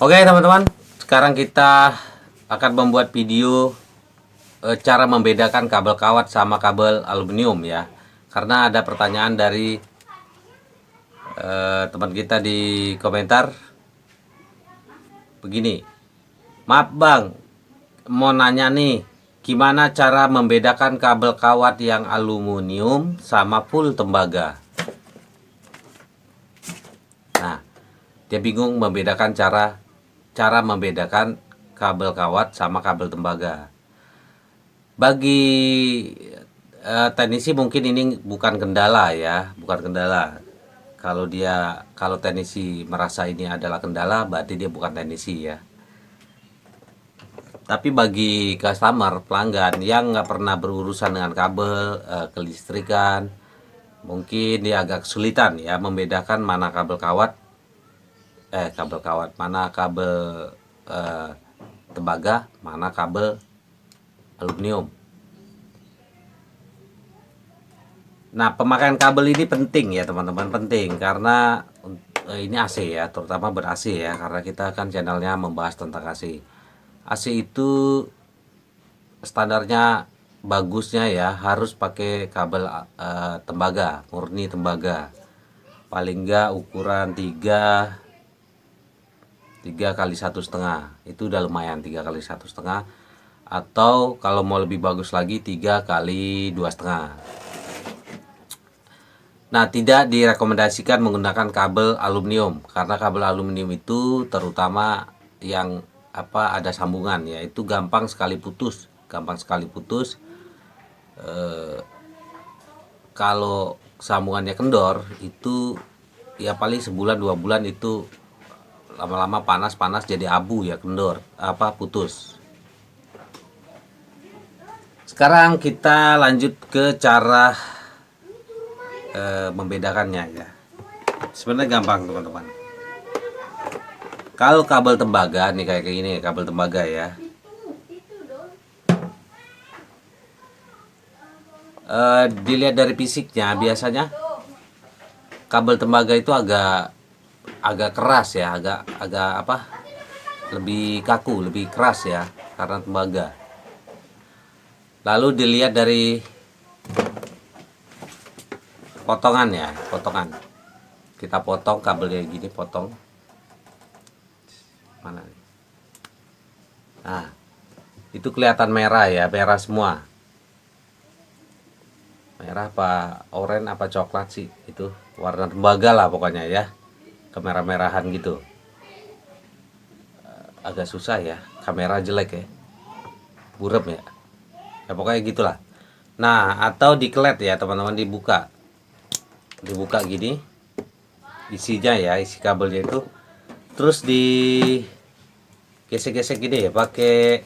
Oke teman-teman, sekarang kita akan membuat video cara membedakan kabel kawat sama kabel aluminium ya. Karena ada pertanyaan dari teman kita di komentar begini. Maaf bang, mau nanya nih, gimana cara membedakan kabel kawat yang aluminium sama full tembaga? Nah, dia bingung membedakan cara membedakan kabel kawat sama kabel tembaga. Bagi teknisi mungkin ini bukan kendala ya, bukan kendala. Kalau teknisi merasa ini adalah kendala, berarti dia bukan teknisi ya. Tapi bagi customer pelanggan yang nggak pernah berurusan dengan kabel kelistrikan, mungkin dia agak kesulitan ya membedakan mana kabel kawat, mana kabel tembaga, mana kabel aluminium. Nah, pemakaian kabel ini penting ya teman-teman, penting karena ini AC ya, terutama ber-AC ya, karena kita kan channelnya membahas tentang AC. AC itu standarnya bagusnya ya harus pakai kabel tembaga, murni tembaga. Paling enggak ukuran 3 kali 1,5, itu udah lumayan. 3 kali 1,5, atau kalau mau lebih bagus lagi 3 kali 2,5. Nah, tidak direkomendasikan menggunakan kabel aluminium karena kabel aluminium itu terutama yang ada sambungan ya, itu gampang sekali putus, kalau sambungannya kendor itu ya paling sebulan 2 bulan itu lama-lama panas jadi abu ya, kendor putus. Sekarang kita lanjut ke cara membedakannya ya. Sebenarnya gampang teman-teman. Kalau kabel tembaga nih kayak gini, kabel tembaga ya, dilihat dari fisiknya biasanya kabel tembaga itu agak keras ya, agak lebih kaku, lebih keras ya karena tembaga. Lalu dilihat dari potongan ya, kita potong kabelnya gini, potong mana nih? Nah, itu kelihatan merah ya, merah semua, merah apa oranye apa coklat sih, itu warna tembaga lah pokoknya ya, kemerah-merahan gitu. Agak susah ya, kamera jelek ya, burem ya, pokoknya gitulah. Nah, atau dikelet ya teman-teman, dibuka gini isinya ya, isi kabelnya itu, terus di gesek-gesek gini ya, pakai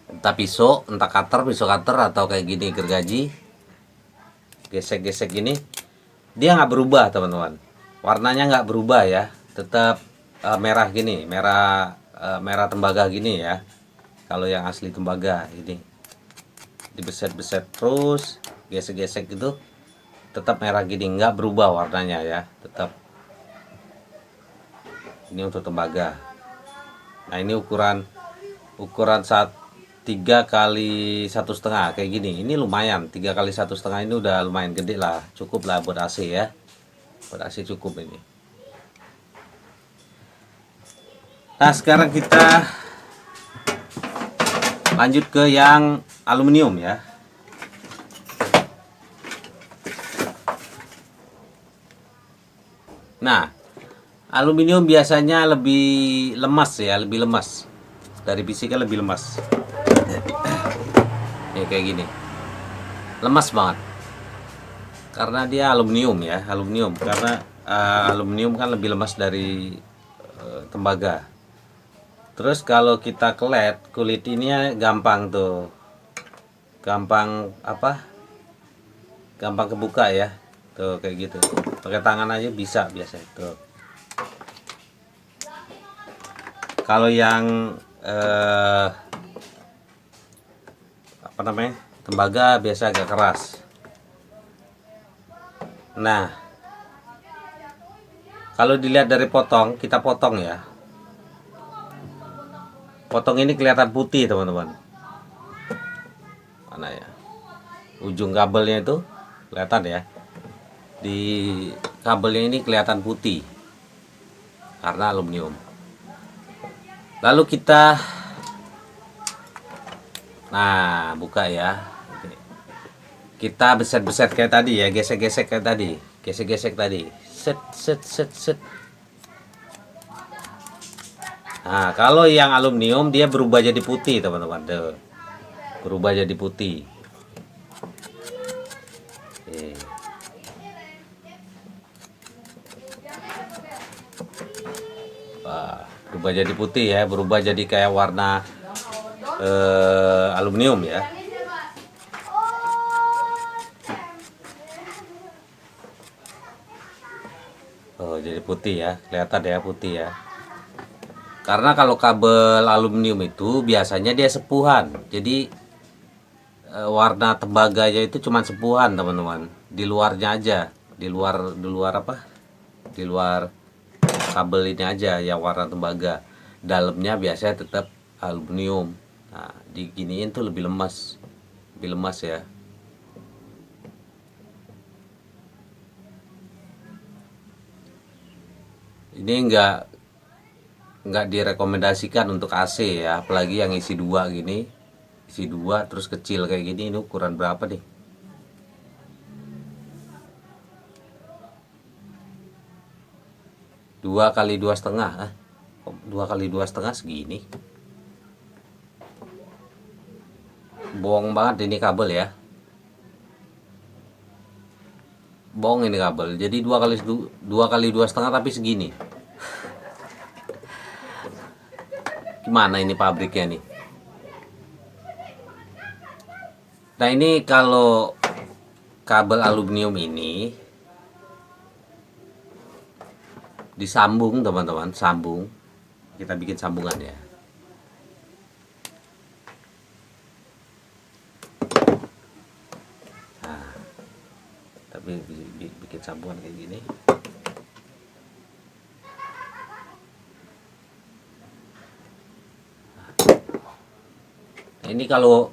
entah pisau cutter atau kayak gini gergaji, gesek-gesek gini, dia nggak berubah teman-teman, warnanya nggak berubah ya, tetap merah gini, merah tembaga gini ya. Kalau yang asli tembaga ini dibeset-beset terus, gesek-gesek gitu, tetap merah gini, nggak berubah warnanya ya, tetap. Ini untuk tembaga. Nah, ini ukuran 3 kali 1,5 kayak gini. Ini lumayan, 3 kali 1,5 ini udah lumayan gede lah, cukup lah buat AC ya, buat AC cukup ini. Nah, sekarang kita lanjut ke yang aluminium ya. Nah, aluminium biasanya lebih lemas ya, lebih lemas. Dari fisiknya lebih lemas. Ya kayak gini. Lemas banget. Karena dia aluminium ya, karena aluminium kan lebih lemas dari tembaga. Terus kalau kita kelet, kulit ini gampang tuh. Gampang gampang kebuka ya. Tuh kayak gitu. Pakai tangan aja bisa biasa itu. Kalau yang tembaga biasa agak keras. Nah, Kalau dilihat dari potong, kita potong ya. Potong ini kelihatan putih teman-teman. Mana ya? Ujung kabelnya itu kelihatan ya. Di kabelnya ini kelihatan putih karena aluminium. Lalu kita buka ya. Kita beset-beset kayak tadi ya, gesek-gesek kayak tadi. Gesek-gesek tadi. Set set set set. Nah, kalau yang aluminium dia berubah jadi putih, teman-teman. Tuh. Berubah jadi putih. Oke. Wah, berubah jadi putih ya, berubah jadi kayak warna aluminium ya. Oh, jadi putih ya, kelihatan ya putih ya. Karena kalau kabel aluminium itu biasanya dia sepuhan, jadi warna tembaganya itu cuma sepuhan teman-teman, di luarnya aja, di luar apa? Di luar kabel ini aja yang warna tembaga. Dalamnya biasanya tetap aluminium. Nah, diginiin tuh lebih lemas ya. Ini nggak direkomendasikan untuk AC ya, apalagi yang isi dua gini, isi dua terus kecil kayak gini. Ini ukuran berapa nih? 2 kali 2,5. 2 kali 2,5 segini. Bohong banget ini kabel ya. Bohong ini kabel. Jadi 2 kali 2,5 tapi segini. Gimana ini pabriknya nih? Nah, ini kalau kabel aluminium ini disambung teman-teman, sambung. Kita bikin sambungan ya. Nah, tapi bikin sambungan kayak gini. Nah, ini kalau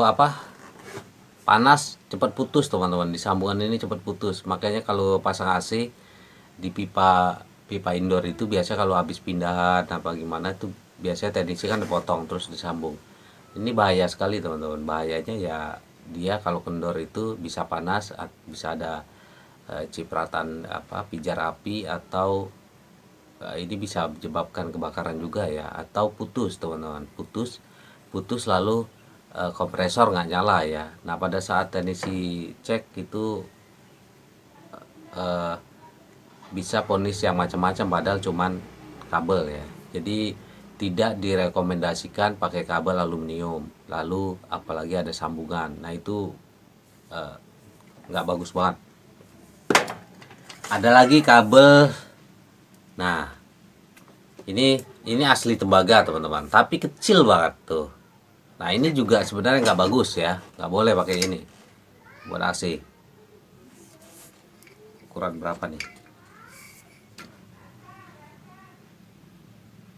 apa? Panas cepat putus teman-teman, di sambungan ini cepat putus. Makanya kalau pasang AC di pipa indoor itu biasa kalau habis pindahan apa gimana tuh biasanya teknisi kan dipotong terus disambung. Ini bahaya sekali teman-teman. Bahayanya ya dia kalau kendor itu bisa panas, bisa ada cipratan apa pijar api, atau ini bisa menyebabkan kebakaran juga ya, atau putus teman-teman. Putus lalu kompresor nggak nyala ya. Nah, pada saat teknisi cek itu eh, bisa ponis yang macam-macam padahal cuman kabel ya. Jadi tidak direkomendasikan pakai kabel aluminium, lalu apalagi ada sambungan. Nah, itu nggak bagus banget. Ada lagi kabel. Nah, ini asli tembaga teman-teman, tapi kecil banget tuh. Nah, ini juga sebenarnya nggak bagus ya, nggak boleh pakai ini buat AC. Ukuran berapa nih?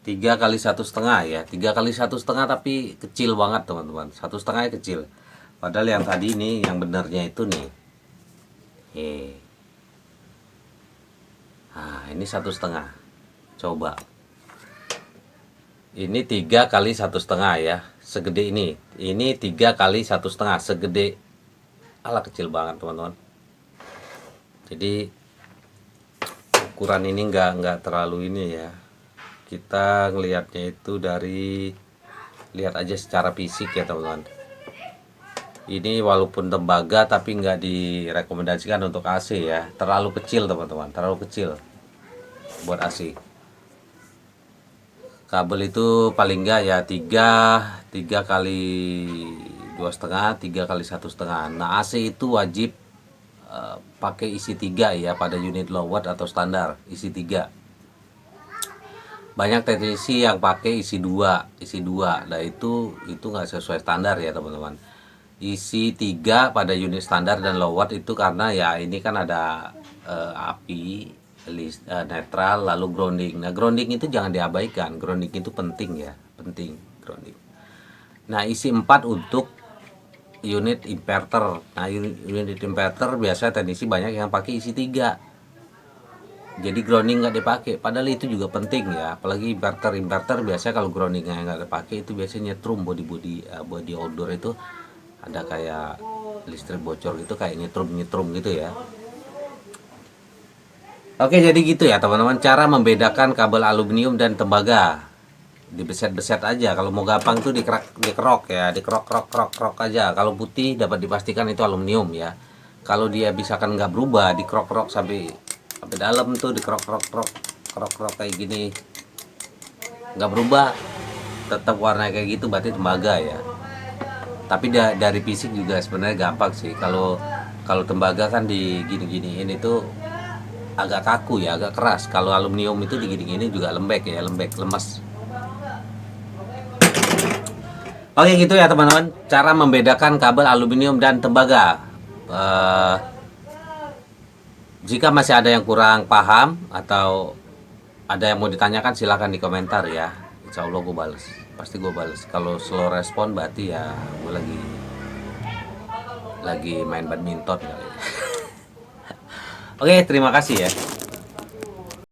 3 kali 1,5 ya, 3 kali 1,5 tapi kecil banget teman-teman. 1,5 kecil. Padahal yang tadi ini yang benernya itu nih. Nah, ini 1,5. Coba. Ini 3 kali 1,5 ya, segede ini. Ini 3 kali 1,5, segede. Alah, kecil banget teman-teman. Jadi ukuran ini nggak terlalu ini ya. Kita ngelihatnya itu dari lihat aja secara fisik ya teman-teman. Ini walaupun tembaga tapi nggak direkomendasikan untuk AC ya. Terlalu kecil teman-teman, terlalu kecil buat AC. Kabel itu paling enggak ya 3 kali 2,5, 3 kali 1,5. Nah, AC itu wajib pakai isi 3 ya pada unit low watt atau standar isi 3. Banyak teknisi yang pakai isi 2. Nah, itu nggak sesuai standar ya teman-teman. Isi 3 pada unit standar dan low watt itu karena ya ini kan ada api netral, lalu grounding. Nah, grounding itu jangan diabaikan. Grounding itu penting ya, penting grounding. Nah, isi 4 untuk unit inverter. Nah, unit inverter biasa teknisi banyak yang pakai isi 3. Jadi grounding nggak dipakai. Padahal itu juga penting ya. Apalagi inverter biasa kalau groundingnya nggak dipakai itu biasanya nyetrum body outdoor itu ada kayak listrik bocor gitu, kayak nyetrum gitu ya. Oke, jadi gitu ya teman-teman, cara membedakan kabel aluminium dan tembaga. Dibeset-beset aja. Kalau mau gampang tuh dikerok ya, dikerok aja. Kalau putih dapat dipastikan itu aluminium ya. Kalau dia misalkan nggak berubah, dikerok sampai dalam tuh, dikerok kayak gini, nggak berubah, tetap warna kayak gitu, berarti tembaga ya. Tapi dari fisik juga sebenarnya gampang sih. Kalau tembaga kan di gini-giniin itu agak kaku ya, agak keras. Kalau aluminium itu digini-gini juga lembek ya, lemes. Oke gitu ya teman-teman, cara membedakan kabel aluminium dan tembaga. Jika masih ada yang kurang paham atau ada yang mau ditanyakan, silahkan di komentar ya. Insya Allah gue bales, pasti gue bales. Kalau slow respon berarti ya gue lagi main badminton kali. Oke, terima kasih ya.